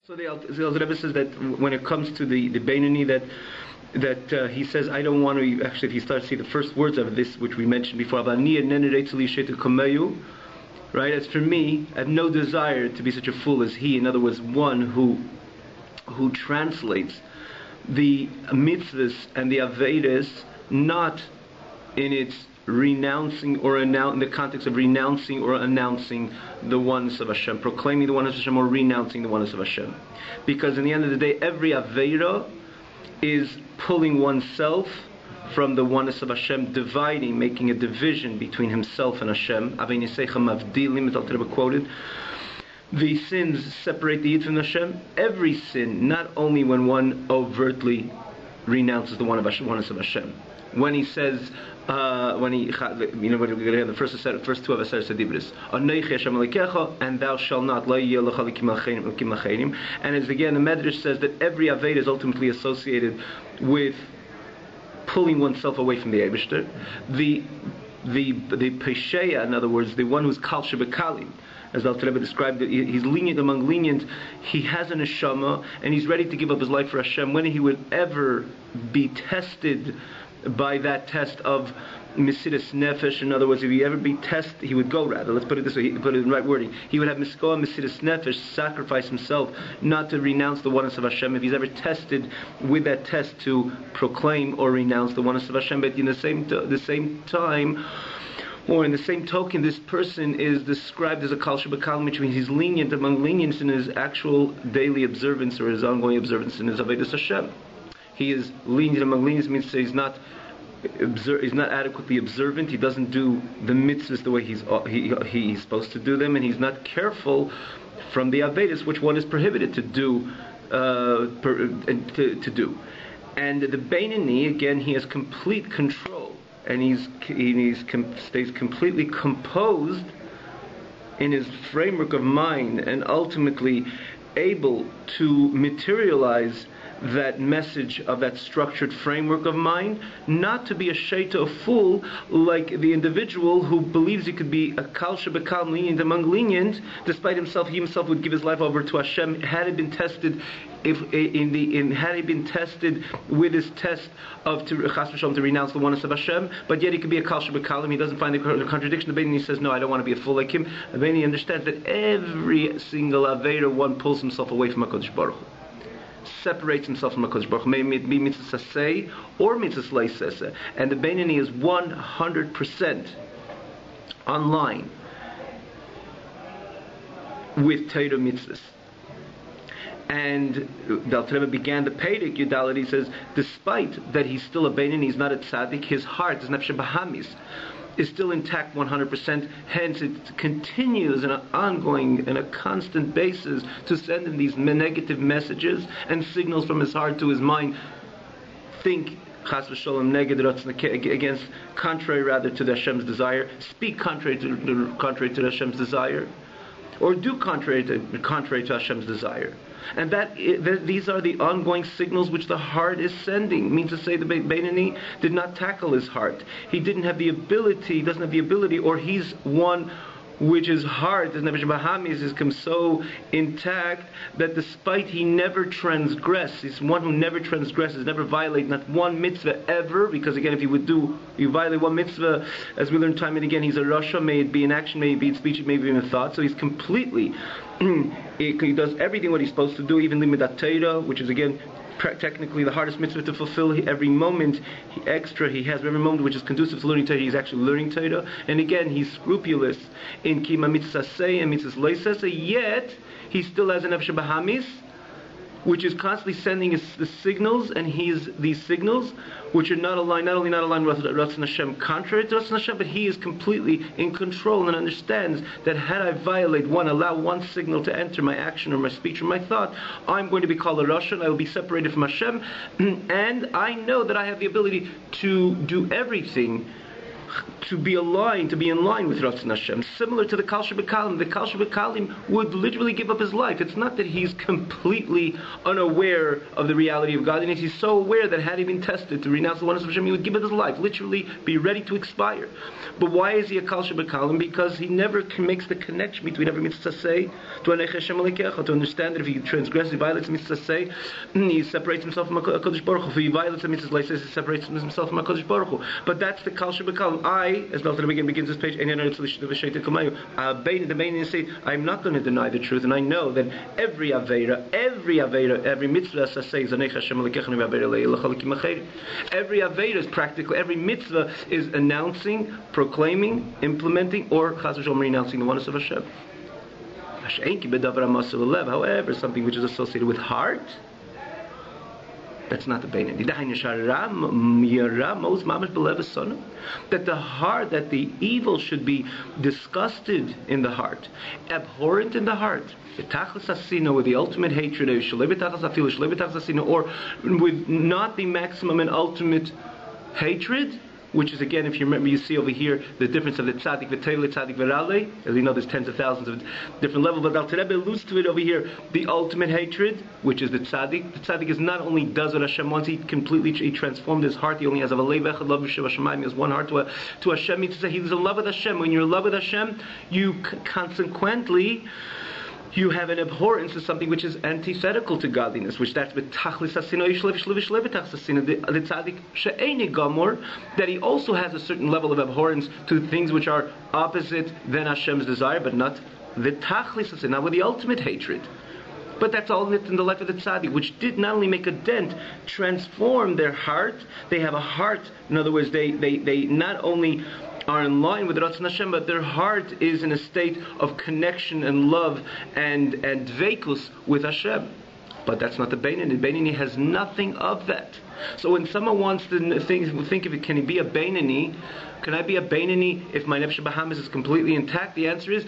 So the Rebbe says that when it comes to the Beinoni, that he says, I don't want to, actually if you start to see the first words of this, which we mentioned before, right, as for me, I have no desire to be such a fool as he. In other words, one who translates the mitzvahs and the avedas not in its renouncing or in the context of renouncing or announcing the oneness of Hashem, proclaiming the oneness of Hashem or renouncing the oneness of Hashem. Because in the end of the day, every Aveda is pulling oneself from the oneness of Hashem, dividing, making a division between himself and Hashem. Quoted. The sins separate the Yid from Hashem. Every sin, not only when one overtly renounces the oneness of Hashem. When he says, when we're going to have the first two of Aseret Dibris, Anochi Hashem Elokecha, and thou shalt not, Lo yeh lecha likim lachenim. And as again the Medrash says that every Aved is ultimately associated with pulling oneself away from the Eibishter. The Pesheya, in other words, the one who's Kal Shebekalim, as Al Rebbe described it, he's lenient among lenient. He has an neshama and he's ready to give up his life for Hashem. When he would ever be tested by that test of Mesiras Nefesh, in other words, if he ever be tested, he would go rather, let's put it this way, put it in the right wording, he would have Miskoah Mesiras Nefesh, sacrifice himself, not to renounce the oneness of Hashem, if he's ever tested with that test to proclaim or renounce the oneness of Hashem. But in the same time, or in the same token, this person is described as a Kal Shebekalim, which means he's lenient among lenience in his actual daily observance or his ongoing observance in his Avodas Hashem. He is lenient among lenience, means that he's not adequately observant. He doesn't do the mitzvahs the way he's supposed to do them, and he's not careful from the avedas which one is prohibited to do. And the Beinoni, again, he has complete control, and he stays completely composed in his framework of mind, and ultimately able to materialize that message of that structured framework of mind, not to be a shaita, a fool, like the individual who believes he could be a Kal Shebekal, lenient among lenient, despite he himself would give his life over to Hashem had it been tested. Had he been tested with his test of to renounce the oneness of Hashem, but yet he could be a Kal Shebekalim. He doesn't find the contradiction. The Beinoni says, no, I don't want to be a fool like him. The Beinoni understands that every single Aveda one pulls himself away from HaKadosh Baruch Hu, separates himself from HaKadosh Baruch Hu, may it be mitzvah saseh or mitzvah leiseseh. And the Beinoni is 100% online with Torah mitzvahs. And the Alter Rebbe began the Peirik Yudalit. He says, despite that he's still a Beinoni, he's not a tzaddik, his heart, his nefesh bahamis, is still intact 100%. Hence, it continues in an ongoing and a constant basis to send him these negative messages and signals from his heart to his mind. Think chas v'sholem neged ratzon, against, contrary rather to the Hashem's desire. Speak contrary to the Hashem's desire, or do contrary to Hashem's desire. And these are the ongoing signals which the heart is sending. It means to say the Beinoni did not tackle his heart. He doesn't have the ability, or he's one which his heart, his nefesh bahamis, has come so intact that despite he never transgress, he's one who never transgresses, never violates not one mitzvah ever, because again, if you violate one mitzvah, as we learn time and again, he's a rasha, may it be in action, may it be in speech, may it be in a thought. So he's completely, he does everything what he's supposed to do, even limidat Torah, which is again technically the hardest mitzvah to fulfill. Every moment he has, every moment which is conducive to learning Torah, he's actually learning Torah. And again, he's scrupulous in kima mitzvah say and mitzvah leiseseh, yet he still has an nefesh bahamis, which is constantly sending the signals, and these signals which are not only not aligned with Ratzon Hashem, contrary to Ratzon Hashem, but he is completely in control and understands that had I allow one signal to enter my action or my speech or my thought, I'm going to be called a rasha, and I will be separated from Hashem, and I know that I have the ability to do everything to be aligned, to be in line with Ratzon Hashem. Similar to the Kal Shebekalim. The Kal Shebekalim would literally give up his life. It's not that he's completely unaware of the reality of godliness. He's so aware that had he been tested to renounce the oneness of Hashem, he would give up his life, literally be ready to expire. But why is he a Kal Shebekalim? Because he never makes the connection between every mitzvah say to understand that if he transgresses, he violates mitzvah say, he separates himself from HaKadosh Baruch Hu. If he violates the mitzvah, he separates himself from HaKadosh Baruch Hu. But that's the Kal Shebekalim. I, as Beth begins this page, the Beinin say, I'm not going to deny the truth, and I know that every Aveira, every mitzvah say, every Aveira is practically, every mitzvah is announcing, proclaiming, implementing, or Chas v'Shalom renouncing the oneness of Hashem. However, something which is associated with heart, that's not the Beinin. That the heart, that the evil should be disgusted in the heart, abhorrent in the heart. With the ultimate hatred, or with not the maximum and ultimate hatred, which is, again, if you remember, you see over here the difference of the tzaddik v'teil, tzaddik v'ralei. As you know, there's tens of thousands of different levels, but Al Rebbe alludes to it over here. The ultimate hatred, which is the tzaddik. The tzaddik is not only does what Hashem wants, he transformed his heart. He only has a love Hashem. He has one heart to Hashem. Means to say he's in love with Hashem. When you're in love with Hashem, you consequently, you have an abhorrence to something which is antithetical to godliness, which that's with tachlis hasina, the tzaddik she'eni gamor, that he also has a certain level of abhorrence to things which are opposite than Hashem's desire, but not the tachlis hasina, not with the ultimate hatred. But that's all in the life of the tzaddik, which did not only make a dent, transform their heart. They have a heart. In other words, they not only are in line with Ratzon Hashem, but their heart is in a state of connection and love and dveikus with Hashem. But that's not the Beinoni. The Beinoni has nothing of that. So when someone wants to think of it, can he be a Beinoni? Can I be a Beinoni if my nefesh bahamis is completely intact? The answer is,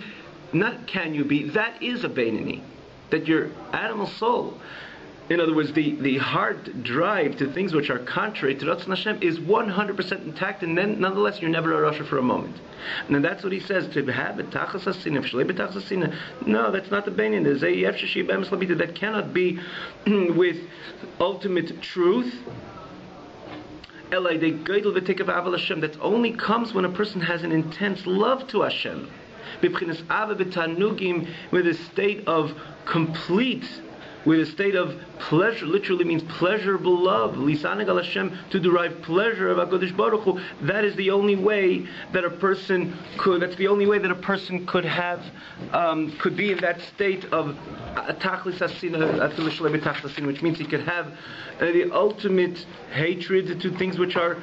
not can you be, that is a Beinoni. That your animal soul, in other words, the heart drive to things which are contrary to Ratzon Hashem is 100% intact, and then nonetheless you're never a rasha for a moment. And then that's what he says, to have it, tachas hasina, v'shlei b'tachas hasina. No, that's not the Beinin. That cannot be with ultimate truth. That only comes when a person has an intense love to Hashem. With a state of complete, with a state of pleasure, literally means pleasurable love, lisaneg al Hashem, to derive pleasure of HaKadosh Baruch Hu. That is the only way that a person could, that's the only way that a person could have, could be in that state of tachlis hasina, which means he could have the ultimate hatred to things which are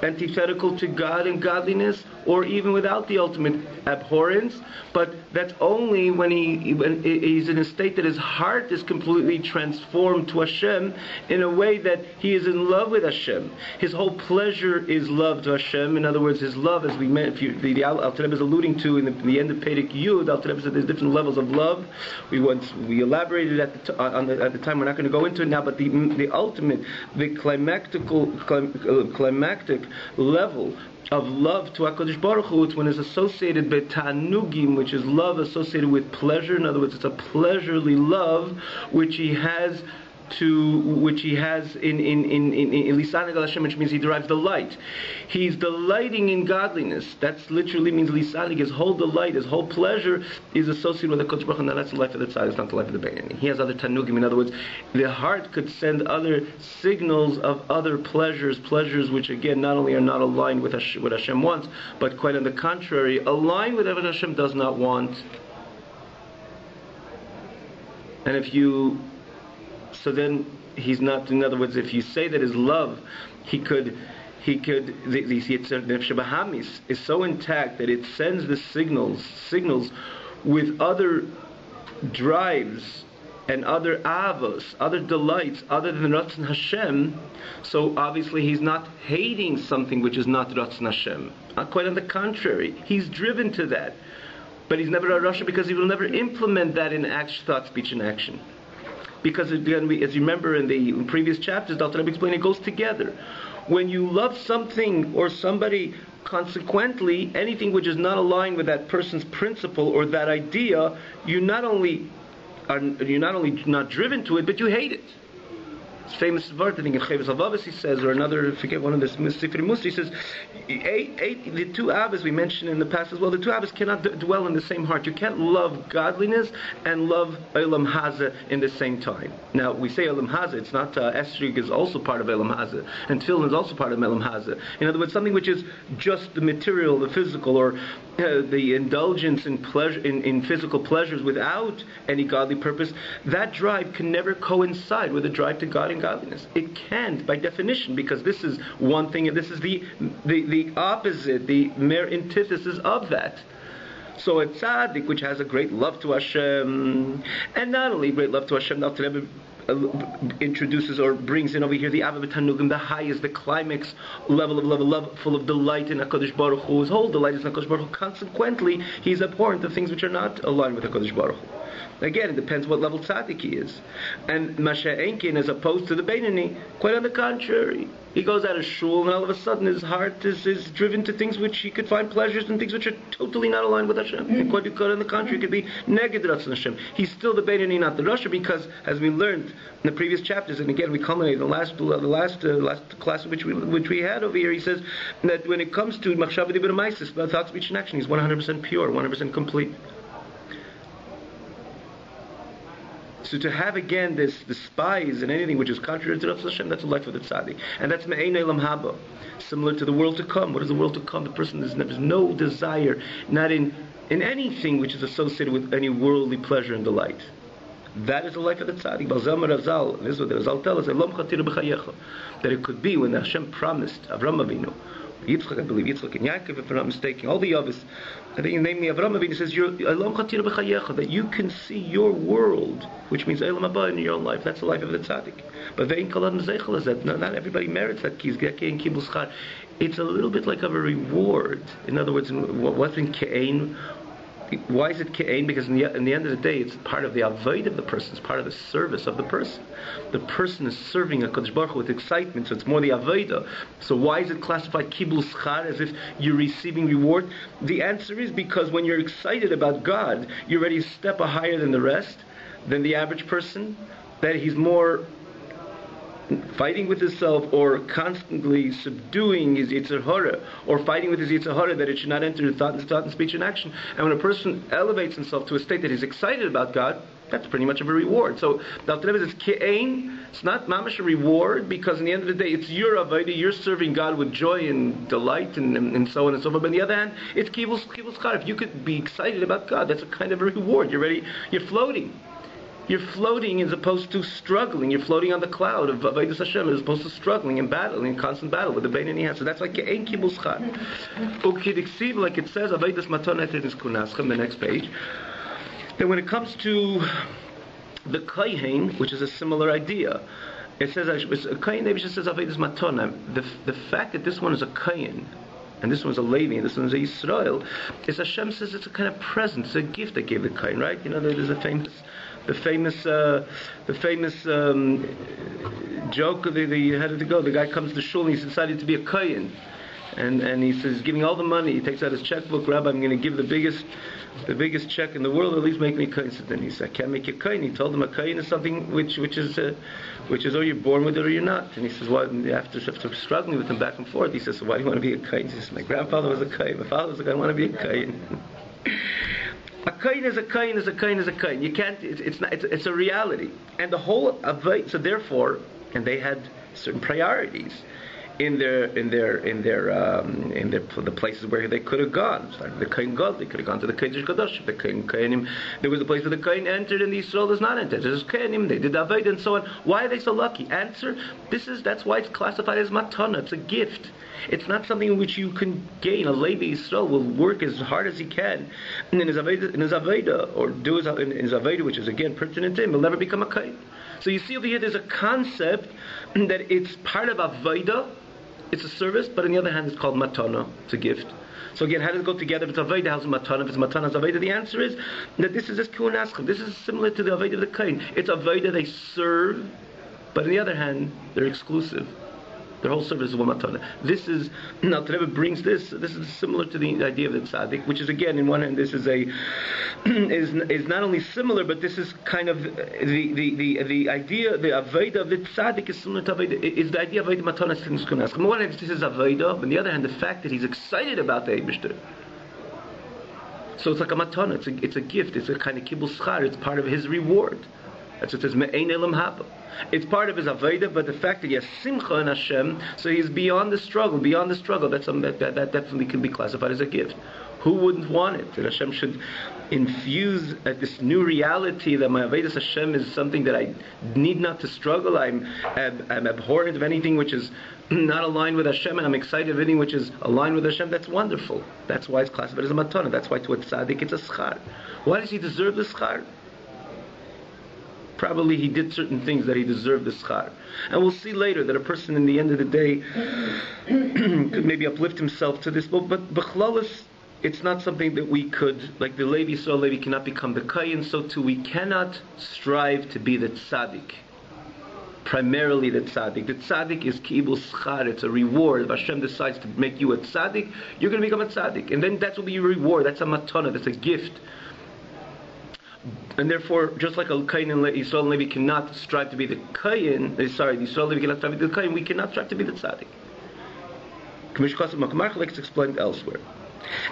antithetical to God and godliness, or even without the ultimate abhorrence. But that's only when he's in a state that his heart is completely transformed to Hashem in a way that he is in love with Hashem. His whole pleasure is love to Hashem. In other words, his love, as we met, the Alter Rebbe is alluding to in the end of Perek Yud, Alter Rebbe said there's different levels of love. We elaborated at the time. We're not going to go into it now, but the ultimate, the climactic level of love to HaKadosh Baruch Hu, it's when it's associated with ta'anugim, which is love associated with pleasure. In other words, it's a pleasurely love which he has in lisaneg al Hashem, which means he derives delight. He's delighting in godliness. That's literally means lisaneg. His whole delight, his whole pleasure is associated with the HaKadosh Baruch Hu, and that's the life of the tzaddik. It's not the life of the Beinoni. He has other tanugim. In other words, the heart could send other signals of other pleasures which again not only are not aligned with what Hashem wants, but quite on the contrary, align with what Hashem does not want. And so then he's not, in other words, if you say that his love, the nefesh bahamis is so intact that it sends the signals with other drives and other avos, other delights, other than Ratzon Hashem. So obviously he's not hating something which is not Ratzon Hashem. Quite on the contrary, he's driven to that. But he's never a rasha because he will never implement that in action, thought, speech, and action. Because again, as you remember in the previous chapters, Dr. Rabbi explained, it goes together. When you love something or somebody Consequently, anything which is not aligned with that person's principle or that idea, you're not only not driven to it, but you hate it. It's famous word, I think in Chavis Avavis he says, or another, I forget, one of the Sifri Musti, he says, the two Abbas we mentioned in the past as well, the two Abbas cannot dwell in the same heart. You can't love godliness and love Olam Hazeh in the same time. Now, we say Olam Hazeh, it's not, Esrig is also part of Olam Hazeh, and Tefillin is also part of Olam Hazeh. In other words, something which is just the material, the physical, or the indulgence in pleasure, in physical pleasures without any godly purpose, that drive can never coincide with the drive to God and godliness. It can't, by definition, because this is one thing, and this is the opposite, the mere antithesis of that. So a tzaddik which has a great love to Hashem, and not only great love to Hashem, not to ever introduces or brings in over here the Ava B'Tanugim, the highest, the climax level of love, full of delight in HaKadosh Baruch Hu. His whole delight is in HaKadosh Baruch Hu. Consequently, he's abhorrent of things which are not aligned with HaKadosh Baruch Hu. Again, it depends what level tzaddik he is. And Masha Enkin, as opposed to the Beinani, quite on the contrary. He goes out of shul, and all of a sudden his heart is driven to things which he could find pleasures and things which are totally not aligned with Hashem. And quite on the contrary, it could be neged Ratzon Hashem. He's still the Beinani, not the Rasha, because, as we learned in the previous chapters, and again we culminated the last class which we had over here, he says that when it comes to Machshava Dibur Maisis, the thought, speech, and action, he's 100% pure, 100% complete. So to have again this despise and anything which is contrary to Ratzon Hashem, that's a life of the tzaddik, and that's me'ein elam haba, similar to the world to come. What is the world to come? The person there's no desire, not in anything which is associated with any worldly pleasure and delight. That is the life of the tzaddik. This is what the Razal tells us, that it could be when Hashem promised Avraham Avinu, Yitzchak, I believe, Yitzchak and Yaakov, if I'm not mistaken, all the others, I think namely Avraham Avinu says, that you can see your world, which means Elam Haba in your own life. That's the life of the tzaddik. But not everybody merits that. It's a little bit like of a reward. In other words, what's in Ke'ain? Why is it Ke'ain? Because in the end of the day, it's part of the avoid of the person. It's part of the service of the person. The person is serving HaKadosh Baruch Hu with excitement, so it's more the avodah. So why is it classified Kibul Schar, as if you're receiving reward? The answer is because when you're excited about God, you're already a step higher than the rest, than the average person, that he's more fighting with himself, or constantly subduing his Yetzer Hara, or fighting with his Yetzer Hara that it should not enter thought and speech and action. And when a person elevates himself to a state that he's excited about God, that's pretty much of a reward. So the Alter Rebbe says Ke'ain, it's not mamash a reward, because in the end of the day it's your avodah, you're serving God with joy and delight and so on and so forth. But on the other hand, it's kibul schar. If you could be excited about God, that's a kind of a reward. You're floating. You're floating as opposed to struggling. You're floating on the cloud of Avodas Hashem as opposed to struggling and battling, in constant battle with the Bein and Yehad. So that's like Ke'ein Kibul Schar. Ukidiksiv, like it says, Avodas Matonah is Kunaschem, the next page. Then when it comes to the Kohen, which is a similar idea, it says, a Kohen Nevi says Avodas Matonah. The fact that this one is a Kohen, and this one's a Levi, and this one's a Yisrael, is Hashem says it's a kind of present, it's a gift that gave the Kohen, right? You know, there's a famous joke of how did it go? The guy comes to shul and he's decided to be a kohen, and he says, giving all the money. He takes out his checkbook. Rabbi, I'm going to give the biggest check in the world. At least make me a kohen. So then he said, I can't make you a kohen. He told him a kohen is something which is or you're born with it or you're not. And he says, well, after struggling with him back and forth, he says, so why do you want to be a kohen? He says, my grandfather was a kohen. My father was a kohen. I want to be a kohen. A kohen is a kohen is a kohen is a kohen. You can't. It's a reality, and the whole so therefore, and they had certain priorities in the places where they could have gone. Starting the Kohen God, they could have gone to the Kodesh Kadosh. The Kohenim, there was a place where the Kohen entered and the Yisrael does not enter. There's Kohenim, they did Avodah and so on. Why are they so lucky? Answer: that's why it's classified as matana. It's a gift. It's not something in which you can gain. A Levi Yisrael will work as hard as he can, and in his Avodah, or do his Avodah, which is again pertinent to him, will never become a Kohen. So you see over here, there's a concept that it's part of Avodah. It's a service, but on the other hand, it's called matana. It's a gift. So again, how does it go together? If it's avodah, how's it matana? If it's matana, it's avodah. The answer is that this is kunaschem. This is similar to the avodah of the kohen. It's avodah, they serve, but on the other hand, they're exclusive. Their whole service is one matana. This is, now Rebbe brings this is similar to the idea of the tzaddik, which is again, in one hand, this is is not only similar, but this is kind of the idea, the avodah of the tzaddik is similar to avodah, is the idea of avodah matana. On the one hand, this is avodah, on the other hand, the fact that he's excited about the Eibishter. So it's like a matana, it's a gift, it's a kind of kibbutz schar, it's part of his reward. That's what it says, me'ein elam haba. It's part of his avodah, but the fact that he has simcha in Hashem, so he's beyond the struggle. That's something that definitely can be classified as a gift. Who wouldn't want it? That Hashem should infuse this new reality that my avodas Hashem is something that I need not to struggle. I'm abhorrent of anything which is not aligned with Hashem, and I'm excited of anything which is aligned with Hashem. That's wonderful. That's why it's classified as a matana. That's why to a tzaddik it's a schar. Why does he deserve the schar? Probably he did certain things that he deserved the schar. And we'll see later that a person in the end of the day could maybe uplift himself to this. But b'chlalis, it's not something that we could, like the Levi cannot become the Kayin, so too we cannot strive to be the tzaddik. Primarily the tzaddik. The tzaddik is ki'ibul schar, it's a reward. If Hashem decides to make you a tzaddik, you're going to become a tzaddik. And then that will be your reward. That's a matana, that's a gift. And therefore, just like a Kayin and Yisrael and Levi cannot strive to be the Kayin, the Yisrael and Levi cannot strive to be the Kayin, we cannot strive to be the tzaddik. Like it's explained elsewhere.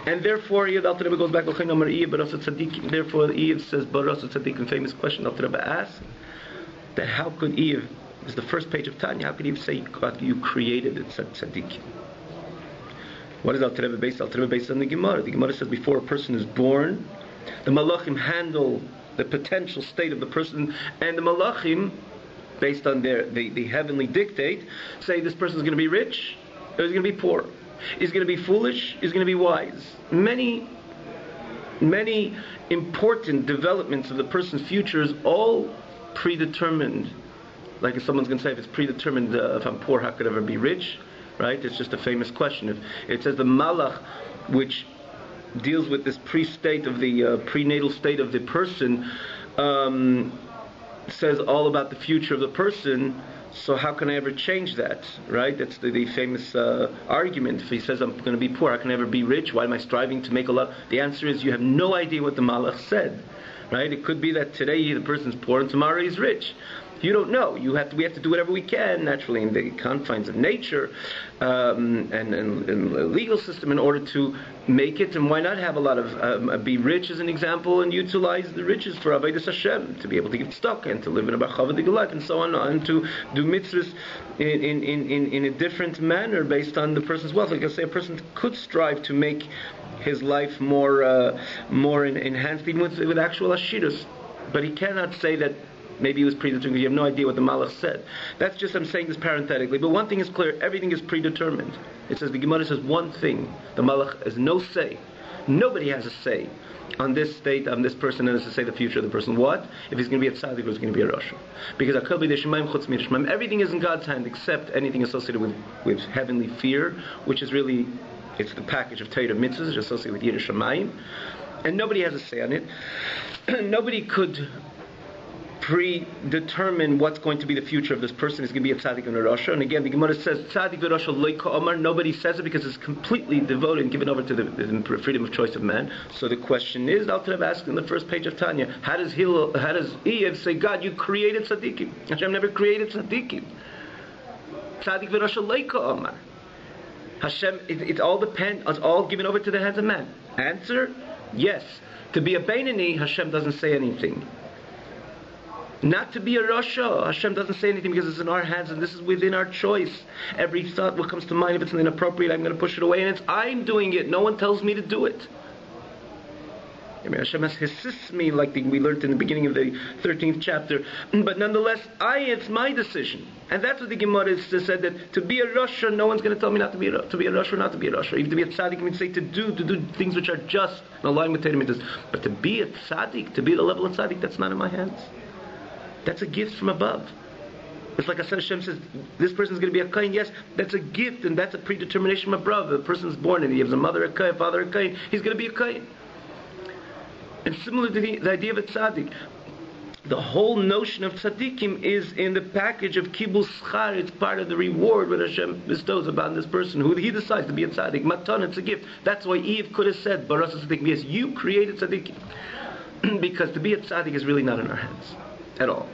And therefore, here the Alter Rebbe goes back to Arieh, but also tzaddikim. Therefore, Eve says, but also tzaddikim. Famous question Alter Rebbe asks that how could Eve, this is the first page of Tanya, how could Eve say God, you created it, tzaddikim? What is Alter Rebbe based? Alter Rebbe based on the Gemara. The Gemara says before a person is born, the Malachim handle the potential state of the person, and the Malachim, based on the heavenly dictate, say this person is going to be rich or he's going to be poor. He's going to be foolish, he's going to be wise. Many important developments of the person's future is all predetermined. Like if someone's going to say, if it's predetermined, if I'm poor, how could I ever be rich? Right? It's just a famous question. If it says the Malach, which deals with this pre-state of the prenatal state of the person, says all about the future of the person. So how can I ever change that? Right? That's the famous argument. If he says I'm going to be poor, how can I ever be rich? Why am I striving to make a lot? The answer is you have no idea what the Malach said. Right? It could be that today the person's poor and tomorrow he's rich. You don't know. We have to do whatever we can, naturally, in the confines of nature and the legal system, in order to make it. And why not have a lot of be rich, as an example, and utilize the riches for avodas Hashem, to be able to give tzedakah and to live in a bachava digalat and so on, and to do mitzvahs in a different manner based on the person's wealth. Like I say, a person could strive to make his life more enhanced, even with actual ashirus, but he cannot say that maybe he was predetermined. You have no idea what the Malach said. That's just, I'm saying this parenthetically. But one thing is clear, everything is predetermined. It says, the Gemara says one thing, the Malach has no say. Nobody has a say on this state, on this person, and has to say the future of the person. What? If he's going to be a tzaddik or he's going to be a rasha. Because everything is in God's hand except anything associated with heavenly fear, which is really, it's the package of Torah mitzvahs associated with Yiras Shamayim. And nobody has a say on it. Nobody could predetermine what's going to be the future of this person. Is going to be a tzaddik and a rasha. And again, the Gemara says tzaddik v'rasha lo ka'amar. Nobody says it because it's completely devoted and given over to the freedom of choice of man. So the question is, Alter Rebbe asked in the first page of Tanya, how does Eve say, God, you created tzaddikim? Hashem never created tzaddikim. Tzaddik v'rasha lo ka'amar. Hashem, it all depends. It's all given over to the hands of man. Answer: yes. To be a Beinani, Hashem doesn't say anything. Not to be a rasha, Hashem doesn't say anything because it's in our hands and this is within our choice. Every thought what comes to mind, if it's inappropriate, I'm going to push it away, and I'm doing it. No one tells me to do it. I mean, Hashem assists me, like we learned in the beginning of the 13th chapter. But nonetheless, it's my decision. And that's what the Gemara said, that to be a rasha, no one's going to tell me not to be a rasha or not to be a rasha. Even to be a tzaddik, I mean, say to do things which are just in line with Torah mitzvahs. But to be a tzaddik, to be at the level of tzaddik, that's not in my hands. That's a gift from above. It's like I said, Hashem says, this person's going to be a kain. Yes, that's a gift, and that's a predetermination from above. The person's born, and he has a mother a kain, father a kain. He's going to be a kain. And similar to the idea of a tzaddik, the whole notion of tzaddikim is in the package of kibbutz schar. It's part of the reward that Hashem bestows upon this person who he decides to be a tzaddik. Matan, it's a gift. That's why Eve could have said, Baras tzaddikim. Yes, you created tzaddikim. Because to be a tzaddik is really not in our hands at all.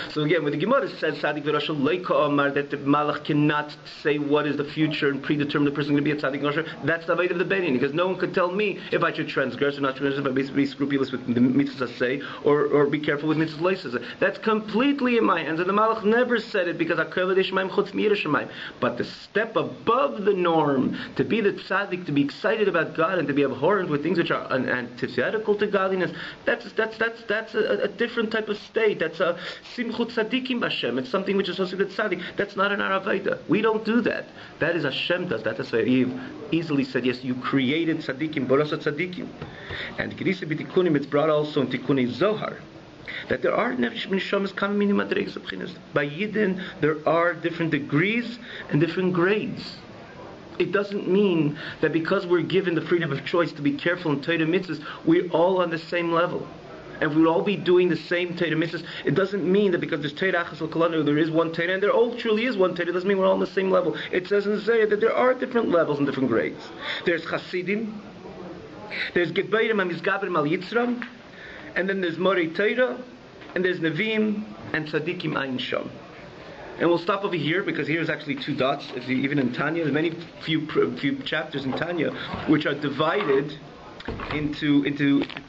So again, when the Gemara says tzaddik v'rasha leika amar, that the malach cannot say what is the future and predetermine the person going to be a tzaddik v'rasha, that's the way of the Beit, because no one could tell me if I should transgress or not transgress, if I be scrupulous with the mitzvahs I say, or be careful with mitzvahs loises. That's completely in my hands, and the malach never said it because akel d'shemaim chutz mi'ir shemaim. But the step above the norm, to be the tzaddik, to be excited about God, and to be abhorrent with things which are antithetical to godliness, that's a different type of state. That's a simchut tzaddikim b'Hashem. It's something which is associated with tzaddik. That's not in our Aveda. We don't do that. That is Hashem does that. That's why Eve easily said, yes, you created tzaddikim, borasa tzaddikim. And Kirisa b'tikunim, it's brought also in Tikunei Zohar, that there are neshamas coming in madreigas b'chinas. By Yidden, there are different degrees and different grades. It doesn't mean that because we're given the freedom of choice to be careful in Torah mitzvahs, we're all on the same level. And we'll all be doing the same Torah mitzvahs. It doesn't mean that because there's Torah achas l'kolanu, there is one Torah, and there all truly is one Torah. It doesn't mean we're all on the same level. It says in Zayah that there are different levels and different grades. There's Chasidim, there's Gebeirim HaMizgaberim Al Yitzram, and then there's Morei Torah, and there's Nevi'im, and Tzadikim Ein Sham. And we'll stop over here because here's actually two dots. Even in Tanya, there's few chapters in Tanya which are divided into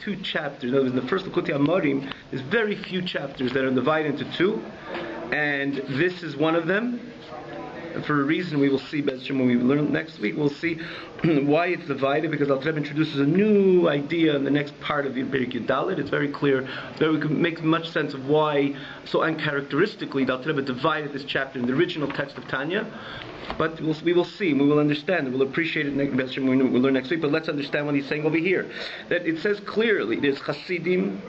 two chapters. In other words, in the first Likutei Amarim, there's very few chapters that are divided into two, and this is one of them. And for a reason we will see, when we learn next week, we'll see why it's divided, because Al Rebbe introduces a new idea in the next part of the Perek Yudalit. It's very clear, makes much sense of why, so uncharacteristically, Al Rebbe divided this chapter in the original text of Tanya. But we will see, and we will understand, and we'll appreciate it when we'll learn next week. But let's understand what he's saying over here. That it says clearly, there's Chasidim,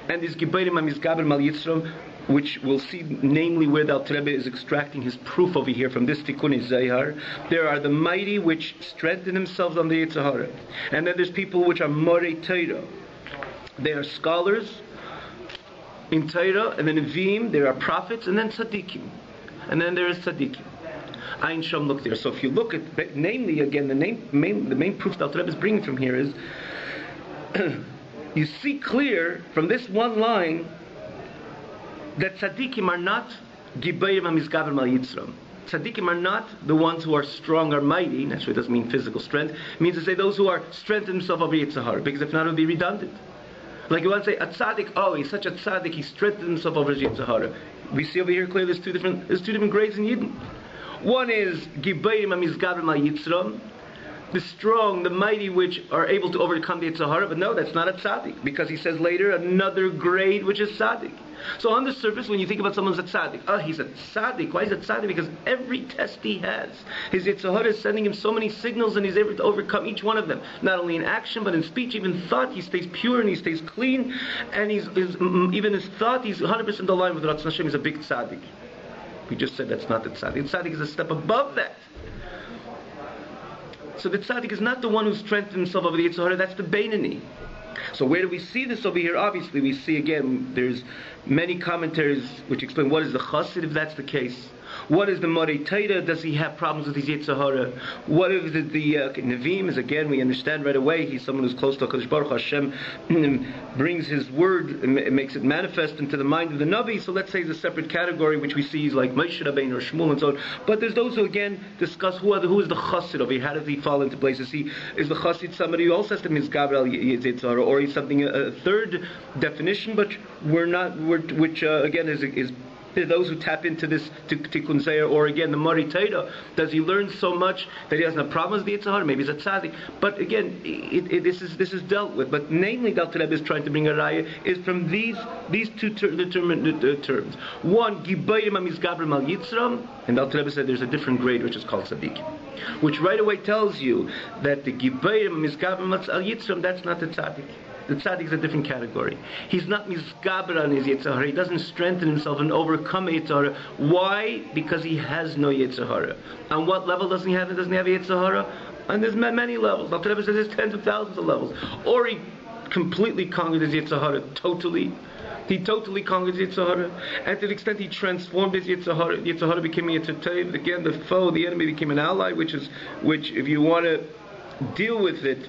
and there's Gebeirim HaMizgaberim Al Yitzram, which we'll see, namely where the Alter Rebbe is extracting his proof over here from this Tikunei Zohar. There are the mighty which strengthen themselves on the Yetzer Hara. And then there's people which are Morei Torah. They are scholars in Torah, and then Nevi'im, there are prophets, and then Tzaddikim. And then there is Tzaddikim. Ein Sham, look there. So if you look at, namely again, the main proof that Alter Rebbe is bringing from here is, you see clear from this one line that tzaddikim are not Gebeirim HaMizgaberim Al Yitzram. Tzaddikim are not the ones who are strong or mighty. Naturally, it doesn't mean physical strength. It means to say those who are strengthened themselves over Yetzer Hara, because if not, it would be redundant. Like you want to say, a tzaddik, oh, he's such a tzaddik, he strengthened himself over his Yetzer Hara. We see over here clearly there's two different grades in Yidden. One is Gebeirim HaMizgaberim Al Yitzram, the strong, the mighty, which are able to overcome the Yetzer Hara. But no, that's not a tzaddik, because he says later another grade which is tzaddik. So on the surface, when you think about someone's a tzaddik, oh, he's a tzaddik. Why is a tzaddik? Because every test he has, his Yetzer Hara is sending him so many signals, and he's able to overcome each one of them. Not only in action, but in speech, even thought, he stays pure and he stays clean, and even his thought, he's 100% aligned with Ratzon Hashem. He's a big tzaddik. We just said that's not the tzaddik. The tzaddik is a step above that. So the tzaddik is not the one who strengthens himself over the Yetzer Hara, that's the Beinani. So where do we see this over here? Obviously we see again, there's many commentaries which explain what is the chassid if that's the case. What is the Morei Torah? Does he have problems with his Yetzer Hara? What is the Nevi'im? Is again, we understand right away, he's someone who's close to HaKadosh Baruch Hashem, brings his word, and makes it manifest into the mind of the Navi. So let's say it's a separate category, which we see is like Moshe Rabbeinu or Shmuel and so on. But there's those who again discuss who is the chassid over here? How does he fall into place? Is the chassid somebody who also has to Mizgaber al Yetzer Hara, or he's something a third definition, but which again is those who tap into this Tikkun Zohar, or again the Morei Torah. Does he learn so much that he doesn't have problems with the Yetzer Hara? Maybe he's a tzaddik. But again, this is dealt with. But namely, the Alter Rebbe is trying to bring a raya is from these two terms. One, Gebeirim HaMizgaberim Al Yitzram, and the Alter Rebbe said there's a different grade which is called tzaddikim, which right away tells you that the Gebeirim HaMizgaberim Al Yitzram, that's not the tzaddik. The tzaddik is a different category. He's not mizgaber on his Yetzer Hara. He doesn't strengthen himself and overcome Yetzer Hara. Why? Because he has no Yetzer Hara. On what level doesn't he have? Doesn't he have a Yetzer Hara? And there's many levels. Alter Rebbe says there's tens of thousands of levels. Or he completely conquered his Yetzer Hara totally, He totally conquered Yetzer Hara, and to the extent he transformed his Yetzer Hara became a Yetzer Tov. Again, the foe, the enemy, became an ally, which if you want to deal with it,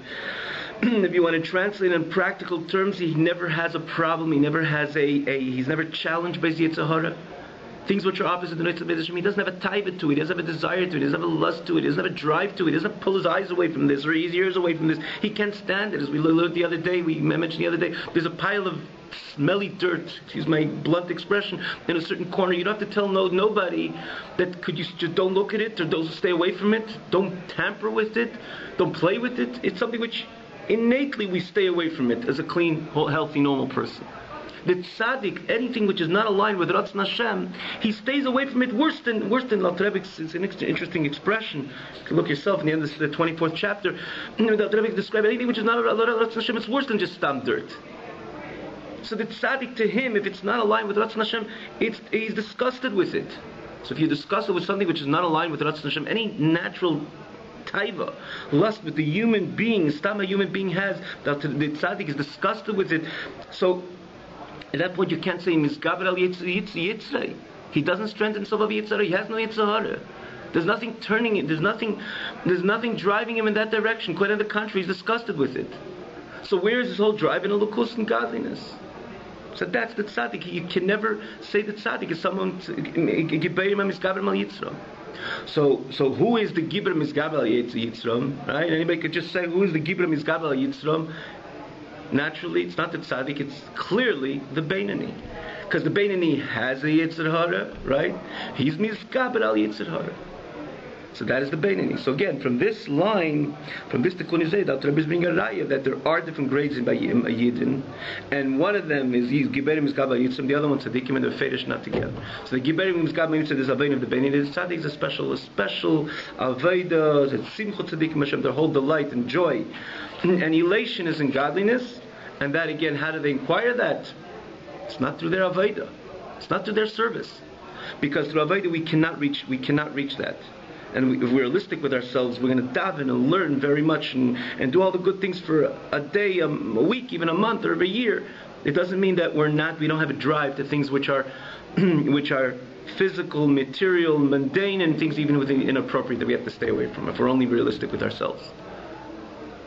if you want to translate in practical terms, he never has a problem. He never has he's never challenged by his Yetzer Hara. Things which are opposite the Noitz of Hashem, he doesn't have a taiva to it, he doesn't have a desire to it, he doesn't have a lust to it, he doesn't have a drive to it, he doesn't pull his eyes away from this or his ears away from this. He can't stand it. As we learned the other day, we mentioned the other day, there's a pile of smelly dirt, excuse my blunt expression, in a certain corner. You don't have to tell nobody that could you just don't look at it or don't stay away from it, don't tamper with it, don't play with it. It's something which innately we stay away from it as a clean, healthy, normal person. The tzaddik, anything which is not aligned with Ratzon Hashem, he stays away from it worse than Alter Rebbe. It's an interesting expression. You can look yourself in the end of the 24th chapter. The Alter Rebbe describes anything which is not Ratzon Hashem, it's worse than just stam dirt. So the tzaddik, to him, if it's not aligned with Ratzon Hashem, he's disgusted with it. So if you're disgusted with something which is not aligned with Ratzon Hashem, any natural taiva, lust with the human being, stam a human being has, the tzaddik is disgusted with it. So at that point, you can't say Mizgaber al Yitzrei. He doesn't strengthen himself of Yitzhara. He has no Yitzhara. There's nothing turning it. There's nothing driving him in that direction. Quite on the contrary, he's disgusted with it. So where is his whole drive in elukus and godliness? So that's the tzaddik. You can never say the tzaddik is someone Giberim Mizgaber al Yitzra. So who is the Giber Mizgaber al Yitzra? Right? Anybody could just say who is the Giber Mizgaber al Yitzra? Naturally, it's not the tzaddik, it's clearly the Beinani. Because the Beinani has a Yetzer Hara, right? He's Mizgaber al Yetzer Hara. So that is the Beinani. So again, from this line, from this Tikkun Yizeh, the Rebbe is bringing a Arieh that there are different grades in Yidden, and one of them is he's Giberim Mizgaber al Yitzram, the other one Tzaddikim, and the Fedish not together. So the Giberim Mizgaber al Yitzram is Avein of the Beinani. The Tzaddik is a special Aveda, it's Simchot Tzaddikim Hashem, their whole delight and joy. And elation is in godliness, and that again, how do they inquire that? It's not through their Aveda. It's not through their service. Because through Aveda we cannot reach that. And if we're realistic with ourselves, we're going to daven and learn very much and do all the good things for a day, a week, even a month, or a year. It doesn't mean that we don't have a drive to things which are physical, material, mundane, and things even within inappropriate that we have to stay away from if we're only realistic with ourselves.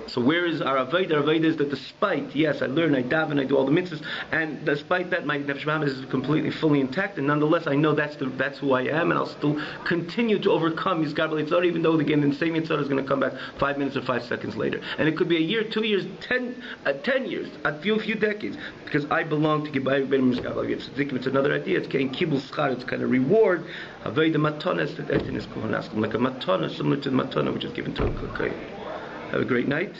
So where is our Aveda? Our Aveda is that despite, yes, I learn, I daven, I do all the mitzvahs, and despite that, my Nefesh Bahamas is completely, fully intact, and nonetheless, I know that's who I am, and I'll still continue to overcome Yizgaber al Yitzhara, even though, again, the same Yitzhara is going to come back 5 minutes or 5 seconds later. And it could be a year, 2 years, 10 years, a few decades, because I belong to Gibayim Mizgaber al Yitzhara. It's another idea. It's Kibul Schar, it's kind of reward. Aveda Matana is like a Matana, similar to the Matana which is given to a Kohen. Have a great night.